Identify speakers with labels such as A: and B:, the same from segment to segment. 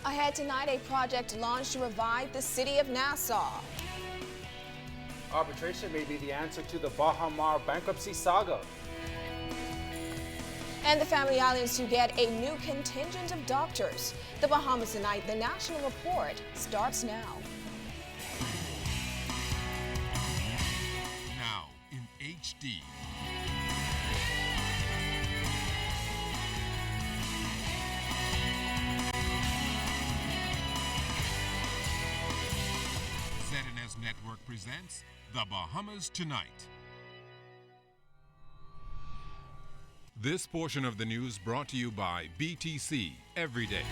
A: Ahead tonight, a project launched to revive the city of Nassau.
B: Arbitration may be the answer to the Baha Mar bankruptcy saga.
A: And the Family Islands to get a new contingent of doctors. The Bahamas tonight, the National Report starts now.
C: Now in HD. ZNS Network presents The Bahamas Tonight. This portion of the news brought to you by BTC Everyday.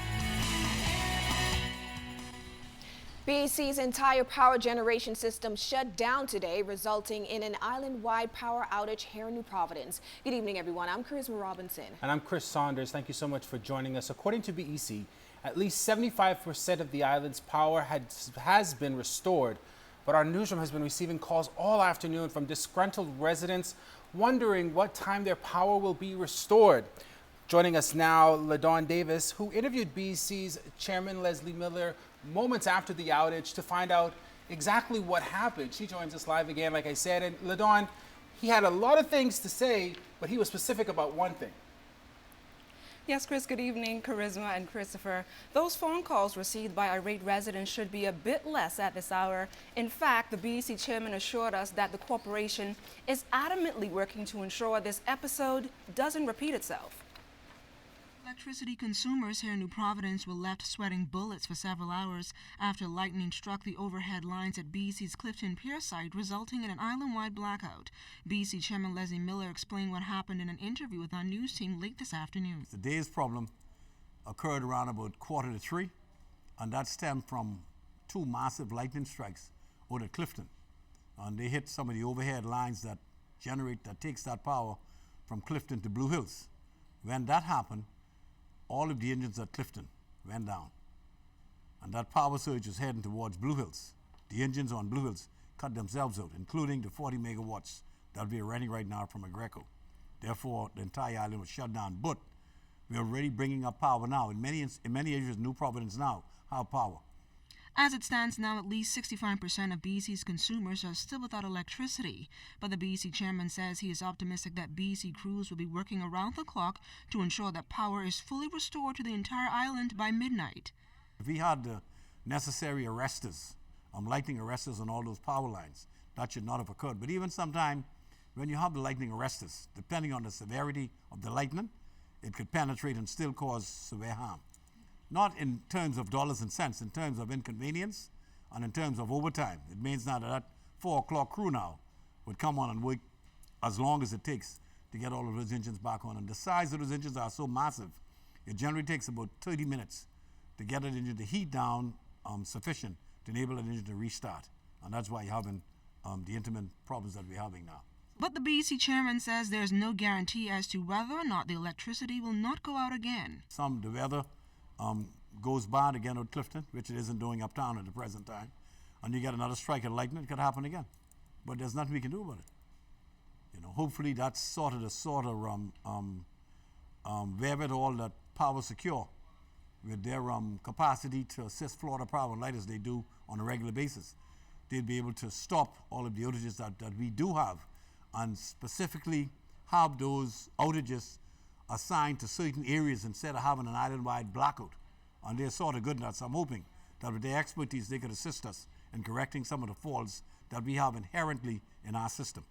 A: BC's entire power generation system shut down today, resulting in an island-wide power outage here in New Providence. Good evening, everyone. I'm Charisma Robinson.
B: And I'm Chris Saunders. Thank you so much for joining us. According to BEC, at least 75% of the island's power has been restored. But our newsroom has been receiving calls all afternoon from disgruntled residents wondering what time their power will be restored. Joining us now, LaDawn Davis, who interviewed BEC's Chairman Leslie Miller moments after the outage to find out exactly what happened. She joins us live again, like I said. And LaDawn, he had a lot of things to say, but he was specific about one thing.
D: Yes, Chris, good evening, Charisma and Christopher. Those phone calls received by irate residents should be a bit less at this hour. In fact, the BEC chairman assured us that the corporation is adamantly working to ensure this episode doesn't repeat itself.
E: Electricity consumers here in New Providence were left sweating bullets for several hours after lightning struck the overhead lines at BC's Clifton Pier site, resulting in an island-wide blackout. BC Chairman Leslie Miller explained what happened in an interview with our news team late this afternoon.
F: The day's problem occurred around about 2:45, and that stemmed from two massive lightning strikes out at Clifton. And they hit some of the overhead lines that takes that power from Clifton to Blue Hills. When that happened, all of the engines at Clifton went down, and that power surge was heading towards Blue Hills. The engines on Blue Hills cut themselves out, including the 40 megawatts that we are running right now from Agreco. Therefore, the entire island was shut down. But we are already bringing up power now. In many areas, New Providence now have power.
E: As it stands now, at least 65% of BC's consumers are still without electricity. But the BC chairman says he is optimistic that BC crews will be working around the clock to ensure that power is fully restored to the entire island by midnight.
F: If we had the necessary arresters, lightning arresters on all those power lines, that should not have occurred. But even sometime when you have the lightning arresters, depending on the severity of the lightning, it could penetrate and still cause severe harm. Not in terms of dollars and cents, in terms of inconvenience and in terms of overtime. It means now that 4 o'clock crew now would come on and work as long as it takes to get all of those engines back on. And the size of those engines are so massive, it generally takes about 30 minutes to get an engine to heat down sufficient to enable an engine to restart. And that's why you're having the intermittent problems that we're having now.
E: But the BC chairman says there's no guarantee as to whether or not the electricity will not go out again.
F: The weather goes bad again at Clifton, which it isn't doing uptown at the present time, and you get another strike of lightning, it could happen again. But there's nothing we can do about it. Hopefully that's sort of wherewithal that Power Secure, with their capacity to assist Florida Power and Light as they do on a regular basis, they'll be able to stop all of the outages that we do have, and specifically have those outages assigned to certain areas instead of having an island-wide blackout. And they're sort of good at that, so I'm hoping that with their expertise they could assist us in correcting some of the faults that we have inherently in our system.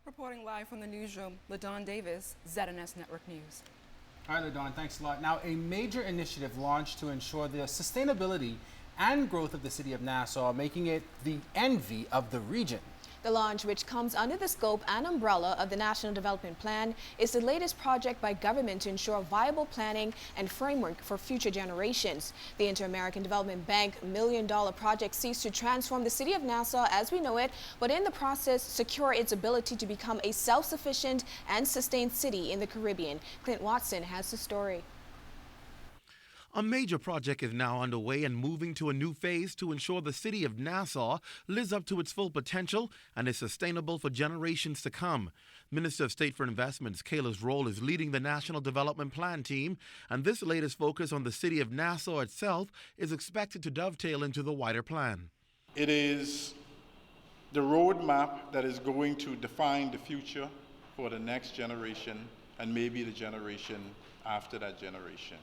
D: Reporting live from the newsroom, LaDawn Davis, ZNS Network News.
B: All right, LaDawn, thanks a lot. Now, a major initiative launched to ensure the sustainability and growth of the city of Nassau, making it the envy of the region.
A: The launch, which comes under the scope and umbrella of the National Development Plan, is the latest project by government to ensure viable planning and framework for future generations. The Inter-American Development Bank $1 million project seeks to transform the city of Nassau as we know it, but in the process secure its ability to become a self-sufficient and sustained city in the Caribbean. Clint Watson has the story.
G: A major project is now underway and moving to a new phase to ensure the city of Nassau lives up to its full potential and is sustainable for generations to come. Minister of State for Investments Kayla's Roll is leading the National Development Plan team, and this latest focus on the city of Nassau itself is expected to dovetail into the wider plan.
H: It is the roadmap that is going to define the future for the next generation and maybe the generation after that generation.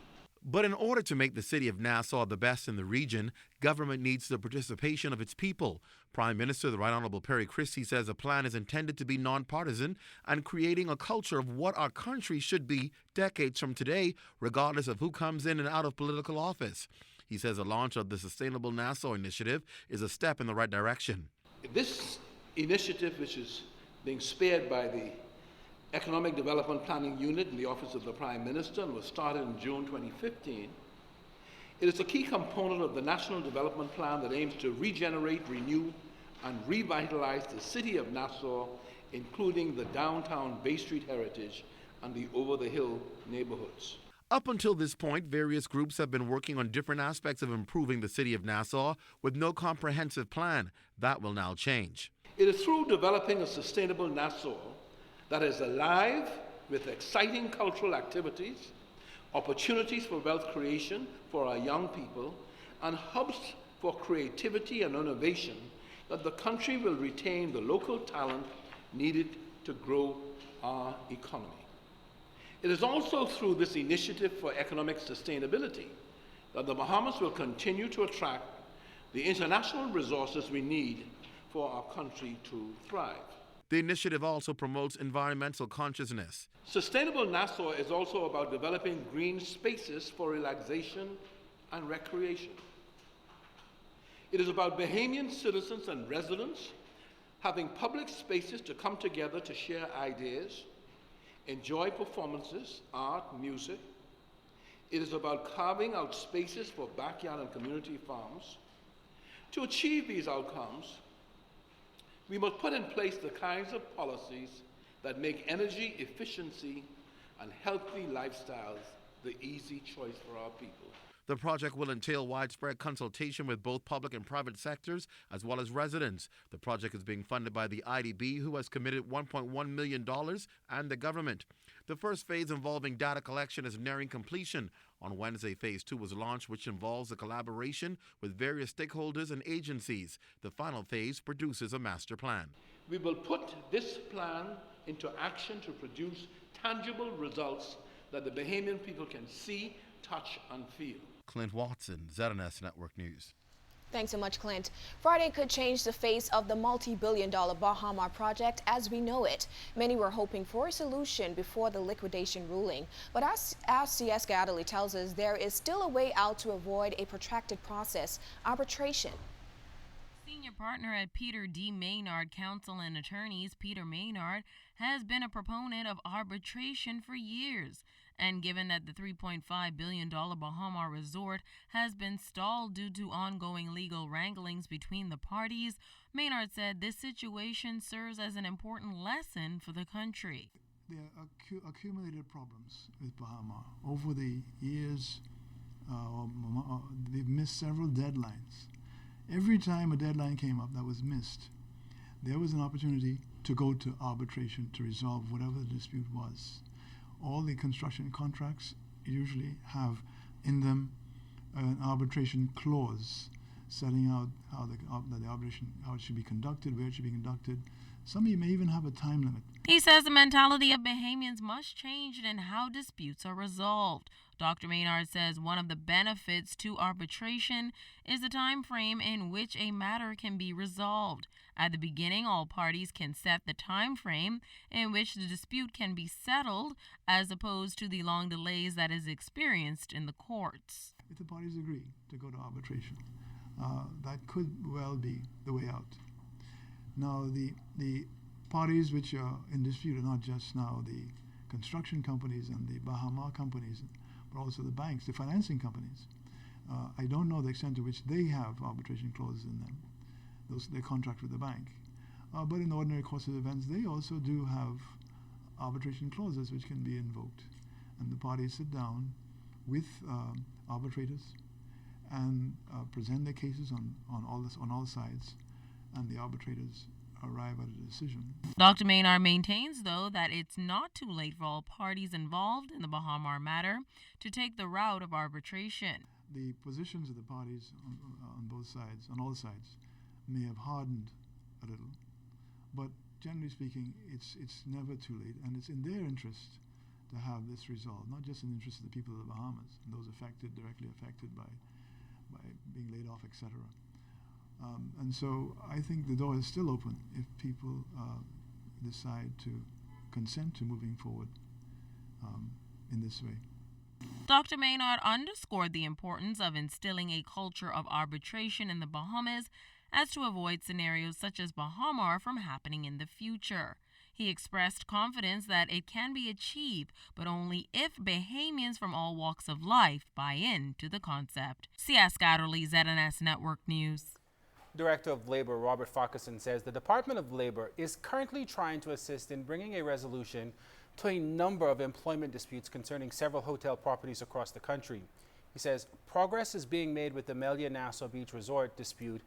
G: But in order to make the city of Nassau the best in the region, government needs the participation of its people. Prime Minister, the Right Honorable Perry Christie, says the plan is intended to be nonpartisan and creating a culture of what our country should be decades from today, regardless of who comes in and out of political office. He says the launch of the Sustainable Nassau initiative is a step in the right direction.
I: This initiative, which is being spearheaded by the Economic Development Planning Unit in the Office of the Prime Minister and was started in June 2015. It is a key component of the National Development Plan that aims to regenerate, renew, and revitalize the city of Nassau, including the downtown Bay Street heritage and the over-the-hill neighborhoods.
G: Up until this point, various groups have been working on different aspects of improving the city of Nassau with no comprehensive plan. That will now change.
I: It is through developing a sustainable Nassau that is alive with exciting cultural activities, opportunities for wealth creation for our young people, and hubs for creativity and innovation, that the country will retain the local talent needed to grow our economy. It is also through this initiative for economic sustainability that the Bahamas will continue to attract the international resources we need for our country to thrive.
G: The initiative also promotes environmental consciousness.
I: Sustainable Nassau is also about developing green spaces for relaxation and recreation. It is about Bahamian citizens and residents having public spaces to come together to share ideas, enjoy performances, art, music. It is about carving out spaces for backyard and community farms. To achieve these outcomes, we must put in place the kinds of policies that make energy efficiency and healthy lifestyles the easy choice for our people.
G: The project will entail widespread consultation with both public and private sectors, as well as residents. The project is being funded by the IDB, who has committed $1.1 million, and the government. The first phase, involving data collection, is nearing completion. On Wednesday, Phase 2 was launched, which involves the collaboration with various stakeholders and agencies. The final phase produces a master plan.
I: We will put this plan into action to produce tangible results that the Bahamian people can see, touch, and feel.
G: Clint Watson, ZNS Network News.
A: Thanks so much, Clint. Friday could change the face of the multi-billion-dollar Baha Mar project as we know it. Many were hoping for a solution before the liquidation ruling. But as CS Gadley tells us, there is still a way out to avoid a protracted process: arbitration.
J: Senior partner at Peter D. Maynard Counsel and Attorneys, Peter Maynard, has been a proponent of arbitration for years. And given that the $3.5 billion Baha Mar resort has been stalled due to ongoing legal wranglings between the parties, Maynard said this situation serves as an important lesson for the country.
K: There are accumulated problems with Baha Mar. Over the years, they've missed several deadlines. Every time a deadline came up that was missed, there was an opportunity to go to arbitration to resolve whatever the dispute was. All the construction contracts usually have in them an arbitration clause setting out how the arbitration, how it should be conducted, where it should be conducted. Some may even have a time limit.
J: He says the mentality of Bahamians must change in how disputes are resolved. Dr. Maynard says one of the benefits to arbitration is the time frame in which a matter can be resolved. At the beginning, all parties can set the time frame in which the dispute can be settled, as opposed to the long delays that is experienced in the courts.
K: If the parties agree to go to arbitration, that could well be the way out. Now, the parties which are in dispute are not just now the construction companies and the Baha Mar companies, but also the banks, the financing companies. I don't know the extent to which they have arbitration clauses in them. They contract with the bank. But in the ordinary course of events, they also do have arbitration clauses which can be invoked. And the parties sit down with arbitrators and present their cases on all sides, and the arbitrators arrive at a decision.
J: Dr. Maynard maintains, though, that it's not too late for all parties involved in the Baha Mar matter to take the route of arbitration.
K: The positions of the parties on both sides, on all sides, may have hardened a little, but generally speaking, it's never too late, and it's in their interest to have this resolved, not just in the interest of the people of the Bahamas and those directly affected by being laid off, etc. And so I think the door is still open if people decide to consent to moving forward in this way.
J: Dr. Maynard underscored the importance of instilling a culture of arbitration in the Bahamas as to avoid scenarios such as Baha Mar from happening in the future. He expressed confidence that it can be achieved, but only if Bahamians from all walks of life buy into the concept. Sia Scatterly, ZNS Network News.
B: Director of Labor Robert Farquharson says the Department of Labor is currently trying to assist in bringing a resolution to a number of employment disputes concerning several hotel properties across the country. He says progress is being made with the Melia Nassau Beach Resort dispute,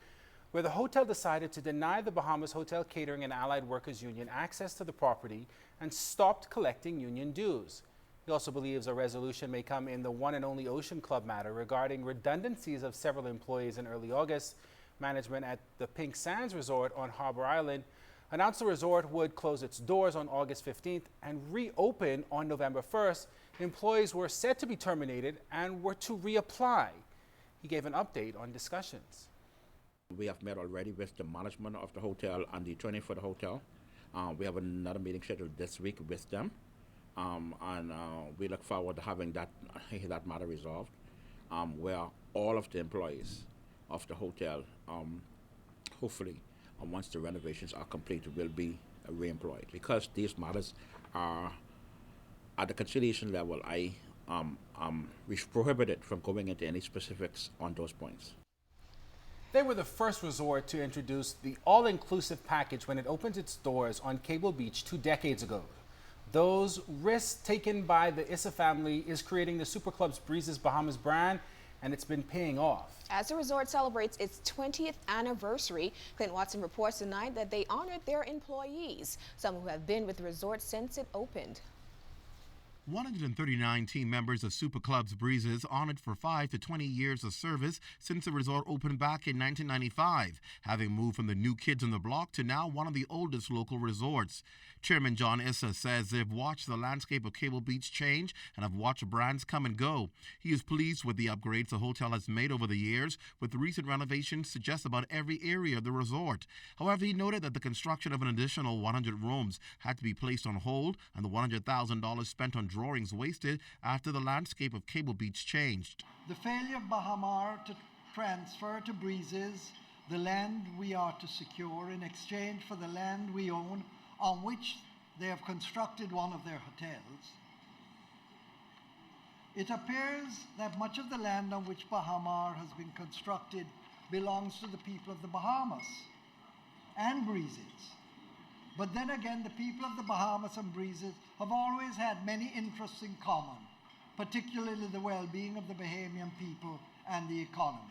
B: where the hotel decided to deny the Bahamas Hotel Catering and Allied Workers Union access to the property and stopped collecting union dues. He also believes a resolution may come in the One and Only Ocean Club matter regarding redundancies of several employees in early August. Management at the Pink Sands Resort on Harbor Island announced the resort would close its doors on August 15th and reopen on November 1st. Employees were set to be terminated and were to reapply. He gave an update on discussions.
L: We have met already with the management of the hotel and the attorney for the hotel. We have another meeting scheduled this week with them, and we look forward to having that matter resolved, where all of the employees of the hotel, hopefully, once the renovations are complete, will be re-employed. Because these matters are at the conciliation level, I prohibited from going into any specifics on those points.
B: They were the first resort to introduce the all-inclusive package when it opened its doors on Cable Beach 2 decades ago. Those risks taken by the Issa family is creating the Super Club's Breezes Bahamas brand, and it's been paying off.
A: As the resort celebrates its 20th anniversary, Clint Watson reports tonight that they honored their employees, some who have been with the resort since it opened.
M: 139 team members of Super Club's Breezes honored for 5 to 20 years of service since the resort opened back in 1995, having moved from the new kids on the block to now one of the oldest local resorts. Chairman John Issa says they've watched the landscape of Cable Beach change and have watched brands come and go. He is pleased with the upgrades the hotel has made over the years, with recent renovations to just about every area of the resort. However, he noted that the construction of an additional 100 rooms had to be placed on hold, and the $100,000 spent on drawings wasted after the landscape of Cable Beach changed.
N: The failure of Baha Mar to transfer to Breezes the land we are to secure in exchange for the land we own on which they have constructed one of their hotels. It appears that much of the land on which Baha Mar has been constructed belongs to the people of the Bahamas and Breezes. But then again, the people of the Bahamas and Breezes have always had many interests in common, particularly the well-being of the Bahamian people and the economy.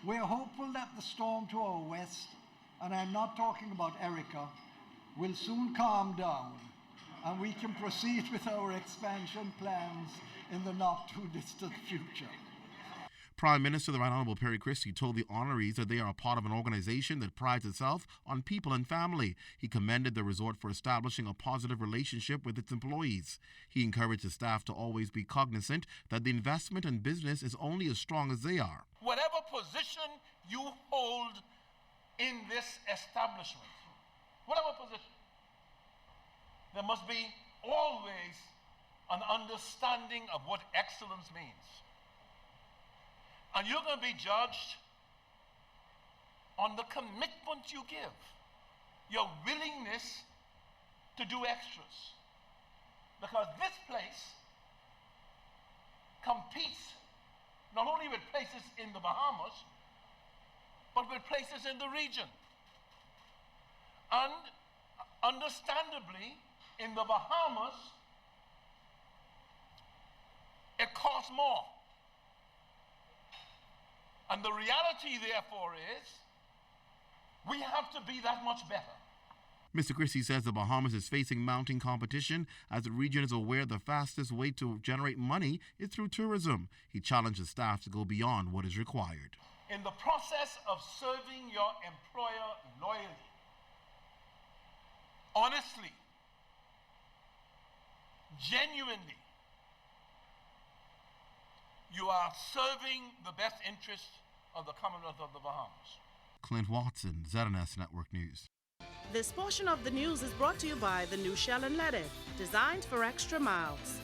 N: We're hopeful that the storm to our west, and I'm not talking about Erica, will soon calm down and we can proceed with our expansion plans in the not too distant future.
M: Prime Minister the Right Honorable Perry Christie told the honorees that they are a part of an organization that prides itself on people and family. He commended the resort for establishing a positive relationship with its employees. He encouraged the staff to always be cognizant that the investment in business is only as strong as they are.
I: Whatever position you hold in this establishment, whatever position, there must be always an understanding of what excellence means. And you're going to be judged on the commitment you give, your willingness to do extras. Because this place competes not only with places in the Bahamas, but with places in the region. And understandably, in the Bahamas, cost more. And the reality, therefore, is we have to be that much better.
M: Mr. Christie says the Bahamas is facing mounting competition as the region is aware the fastest way to generate money is through tourism. He challenged the staff to go beyond what is required.
I: In the process of serving your employer loyally, honestly, genuinely, you are serving the best interests of the Commonwealth of the Bahamas.
M: Clint Watson, ZNS Network News.
O: This portion of the news is brought to you by the new Shell and Lettuce, designed for extra miles.